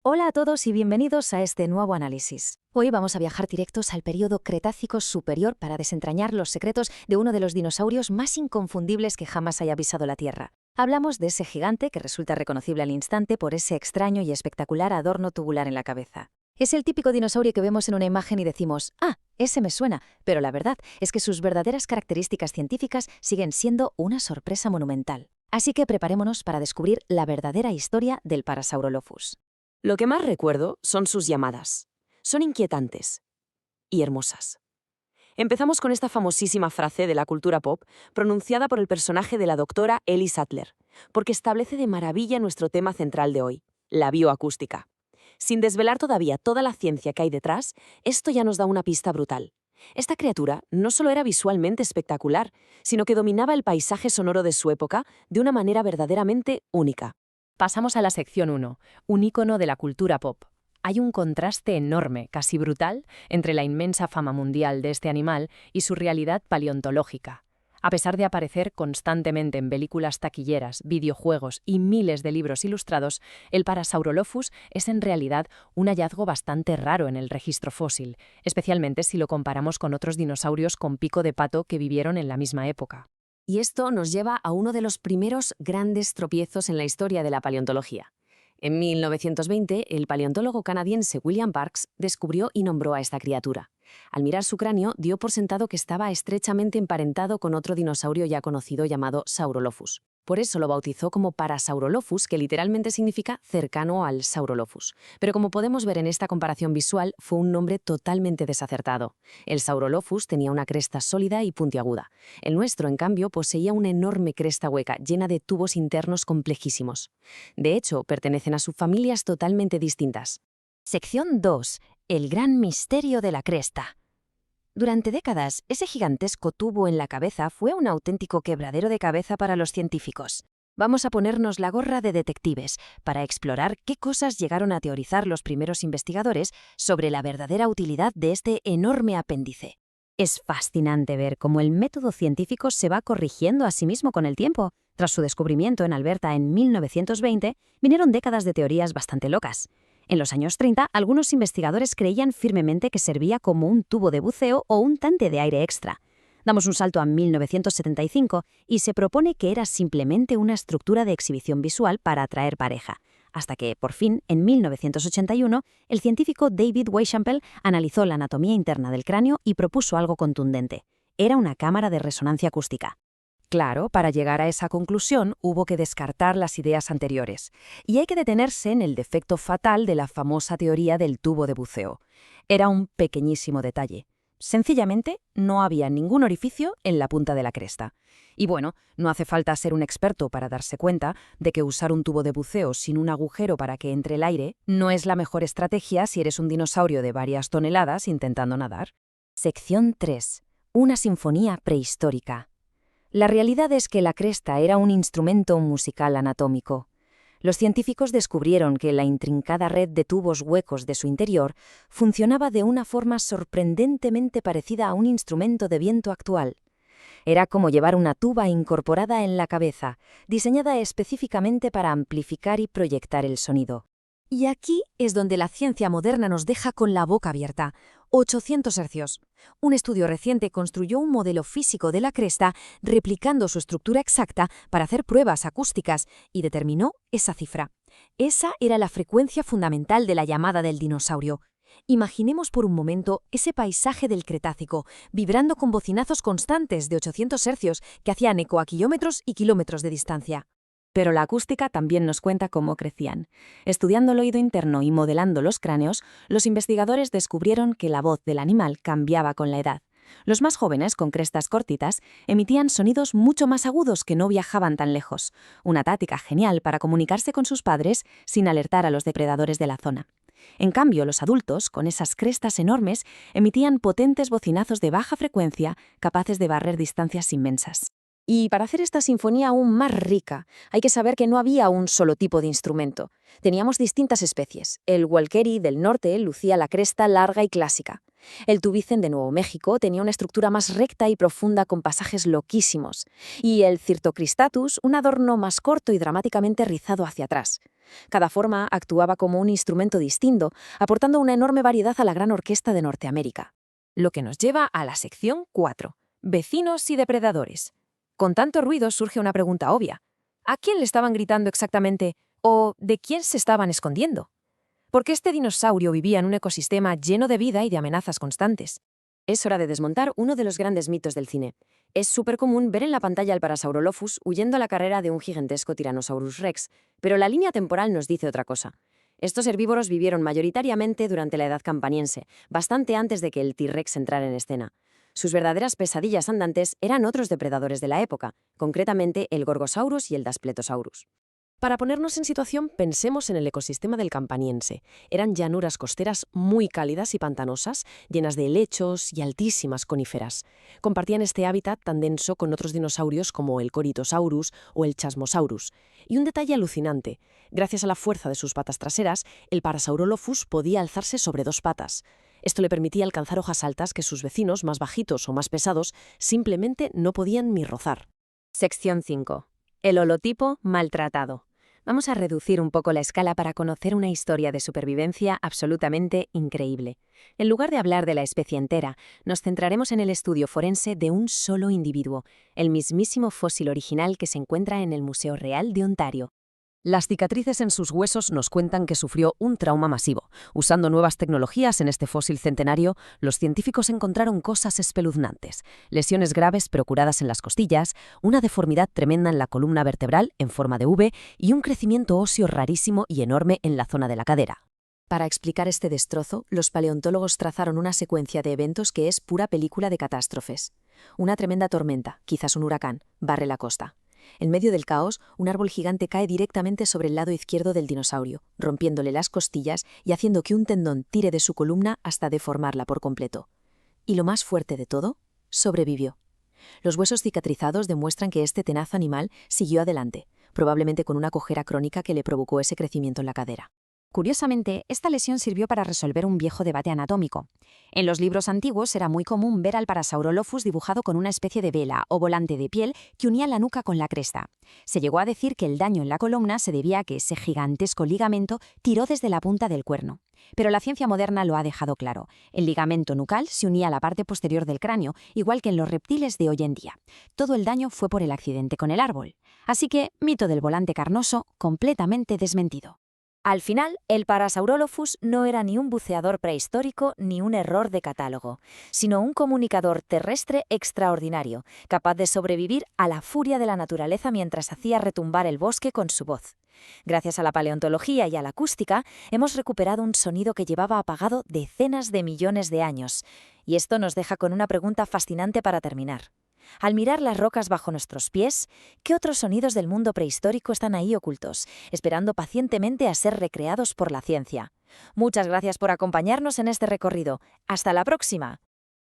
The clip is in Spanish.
Hola a todos y bienvenidos a este nuevo análisis. Hoy vamos a viajar directos al período Cretácico Superior para desentrañar los secretos de uno de los dinosaurios más inconfundibles que jamás haya pisado la Tierra. Hablamos de ese gigante que resulta reconocible al instante por ese extraño y espectacular adorno tubular en la cabeza. Es el típico dinosaurio que vemos en una imagen y decimos, ¡ah, ese me suena! Pero la verdad es que sus verdaderas características científicas siguen siendo una sorpresa monumental. Así que preparémonos para descubrir la verdadera historia del Parasaurolophus. Lo que más recuerdo son sus llamadas. Son inquietantes y hermosas. Empezamos con esta famosísima frase de la cultura pop, pronunciada por el personaje de la doctora Ellie Sattler, porque establece de maravilla nuestro tema central de hoy, la bioacústica. Sin desvelar todavía toda la ciencia que hay detrás, esto ya nos da una pista brutal. Esta criatura no solo era visualmente espectacular, sino que dominaba el paisaje sonoro de su época de una manera verdaderamente única. Pasamos a la sección 1, un ícono de la cultura pop. Hay un contraste enorme, casi brutal, entre la inmensa fama mundial de este animal y su realidad paleontológica. A pesar de aparecer constantemente en películas taquilleras, videojuegos y miles de libros ilustrados, el Parasaurolophus es en realidad un hallazgo bastante raro en el registro fósil, especialmente si lo comparamos con otros dinosaurios con pico de pato que vivieron en la misma época. Y esto nos lleva a uno de los primeros grandes tropiezos en la historia de la paleontología. En 1920, el paleontólogo canadiense William Parkes descubrió y nombró a esta criatura. Al mirar su cráneo, dio por sentado que estaba estrechamente emparentado con otro dinosaurio ya conocido llamado Saurolophus. Por eso lo bautizó como Parasaurolophus, que literalmente significa cercano al Saurolophus. Pero como podemos ver en esta comparación visual, fue un nombre totalmente desacertado. El Saurolophus tenía una cresta sólida y puntiaguda. El nuestro, en cambio, poseía una enorme cresta hueca, llena de tubos internos complejísimos. De hecho, pertenecen a subfamilias totalmente distintas. Sección 2. El gran misterio de la cresta. Durante décadas, ese gigantesco tubo en la cabeza fue un auténtico quebradero de cabeza para los científicos. Vamos a ponernos la gorra de detectives para explorar qué cosas llegaron a teorizar los primeros investigadores sobre la verdadera utilidad de este enorme apéndice. Es fascinante ver cómo el método científico se va corrigiendo a sí mismo con el tiempo. Tras su descubrimiento en Alberta en 1920, vinieron décadas de teorías bastante locas. En los años 30, algunos investigadores creían firmemente que servía como un tubo de buceo o un tanque de aire extra. Damos un salto a 1975 y se propone que era simplemente una estructura de exhibición visual para atraer pareja, hasta que, por fin, en 1981, el científico David Weishampel analizó la anatomía interna del cráneo y propuso algo contundente. Era una cámara de resonancia acústica. Claro, para llegar a esa conclusión hubo que descartar las ideas anteriores, y hay que detenerse en el defecto fatal de la famosa teoría del tubo de buceo. Era un pequeñísimo detalle. Sencillamente, no había ningún orificio en la punta de la cresta. Y bueno, no hace falta ser un experto para darse cuenta de que usar un tubo de buceo sin un agujero para que entre el aire no es la mejor estrategia si eres un dinosaurio de varias toneladas intentando nadar. Sección 3. Una sinfonía prehistórica. La realidad es que la cresta era un instrumento musical anatómico. Los científicos descubrieron que la intrincada red de tubos huecos de su interior funcionaba de una forma sorprendentemente parecida a un instrumento de viento actual. Era como llevar una tuba incorporada en la cabeza, diseñada específicamente para amplificar y proyectar el sonido. Y aquí es donde la ciencia moderna nos deja con la boca abierta. 800 hercios. Un estudio reciente construyó un modelo físico de la cresta replicando su estructura exacta para hacer pruebas acústicas y determinó esa cifra. Esa era la frecuencia fundamental de la llamada del dinosaurio. Imaginemos por un momento ese paisaje del Cretácico, vibrando con bocinazos constantes de 800 hercios que hacían eco a kilómetros y kilómetros de distancia. Pero la acústica también nos cuenta cómo crecían. Estudiando el oído interno y modelando los cráneos, los investigadores descubrieron que la voz del animal cambiaba con la edad. Los más jóvenes, con crestas cortitas, emitían sonidos mucho más agudos que no viajaban tan lejos, una táctica genial para comunicarse con sus padres sin alertar a los depredadores de la zona. En cambio, los adultos, con esas crestas enormes, emitían potentes bocinazos de baja frecuencia capaces de barrer distancias inmensas. Y para hacer esta sinfonía aún más rica, hay que saber que no había un solo tipo de instrumento. Teníamos distintas especies. El Walkeri del norte lucía la cresta larga y clásica. El Tubicen de Nuevo México tenía una estructura más recta y profunda con pasajes loquísimos, y el Cirtocristatus un adorno más corto y dramáticamente rizado hacia atrás. Cada forma actuaba como un instrumento distinto, aportando una enorme variedad a la gran orquesta de Norteamérica. Lo que nos lleva a la sección 4. Vecinos y depredadores. Con tanto ruido surge una pregunta obvia. ¿A quién le estaban gritando exactamente? ¿O de quién se estaban escondiendo? Porque este dinosaurio vivía en un ecosistema lleno de vida y de amenazas constantes. Es hora de desmontar uno de los grandes mitos del cine. Es súper común ver en la pantalla al Parasaurolophus huyendo a la carrera de un gigantesco Tyrannosaurus Rex, pero la línea temporal nos dice otra cosa. Estos herbívoros vivieron mayoritariamente durante la edad campaniense, bastante antes de que el T-Rex entrara en escena. Sus verdaderas pesadillas andantes eran otros depredadores de la época, concretamente el Gorgosaurus y el Daspletosaurus. Para ponernos en situación, pensemos en el ecosistema del Campaniense. Eran llanuras costeras muy cálidas y pantanosas, llenas de helechos y altísimas coníferas. Compartían este hábitat tan denso con otros dinosaurios como el Corythosaurus o el Chasmosaurus. Y un detalle alucinante: gracias a la fuerza de sus patas traseras, el Parasaurolophus podía alzarse sobre dos patas. Esto le permitía alcanzar hojas altas que sus vecinos, más bajitos o más pesados, simplemente no podían ni rozar. Sección 5. El holotipo maltratado. Vamos a reducir un poco la escala para conocer una historia de supervivencia absolutamente increíble. En lugar de hablar de la especie entera, nos centraremos en el estudio forense de un solo individuo, el mismísimo fósil original que se encuentra en el Museo Real de Ontario. Las cicatrices en sus huesos nos cuentan que sufrió un trauma masivo. Usando nuevas tecnologías en este fósil centenario, los científicos encontraron cosas espeluznantes: lesiones graves procuradas en las costillas, una deformidad tremenda en la columna vertebral en forma de V y un crecimiento óseo rarísimo y enorme en la zona de la cadera. Para explicar este destrozo, los paleontólogos trazaron una secuencia de eventos que es pura película de catástrofes. Una tremenda tormenta, quizás un huracán, barre la costa. En medio del caos, un árbol gigante cae directamente sobre el lado izquierdo del dinosaurio, rompiéndole las costillas y haciendo que un tendón tire de su columna hasta deformarla por completo. Y lo más fuerte de todo, sobrevivió. Los huesos cicatrizados demuestran que este tenaz animal siguió adelante, probablemente con una cojera crónica que le provocó ese crecimiento en la cadera. Curiosamente, esta lesión sirvió para resolver un viejo debate anatómico. En los libros antiguos era muy común ver al Parasaurolophus dibujado con una especie de vela o volante de piel que unía la nuca con la cresta. Se llegó a decir que el daño en la columna se debía a que ese gigantesco ligamento tiró desde la punta del cuerno. Pero la ciencia moderna lo ha dejado claro. El ligamento nucal se unía a la parte posterior del cráneo, igual que en los reptiles de hoy en día. Todo el daño fue por el accidente con el árbol. Así que, mito del volante carnoso, completamente desmentido. Al final, el Parasaurolophus no era ni un buceador prehistórico ni un error de catálogo, sino un comunicador terrestre extraordinario, capaz de sobrevivir a la furia de la naturaleza mientras hacía retumbar el bosque con su voz. Gracias a la paleontología y a la acústica, hemos recuperado un sonido que llevaba apagado decenas de millones de años. Y esto nos deja con una pregunta fascinante para terminar. Al mirar las rocas bajo nuestros pies, ¿qué otros sonidos del mundo prehistórico están ahí ocultos, esperando pacientemente a ser recreados por la ciencia? Muchas gracias por acompañarnos en este recorrido. ¡Hasta la próxima!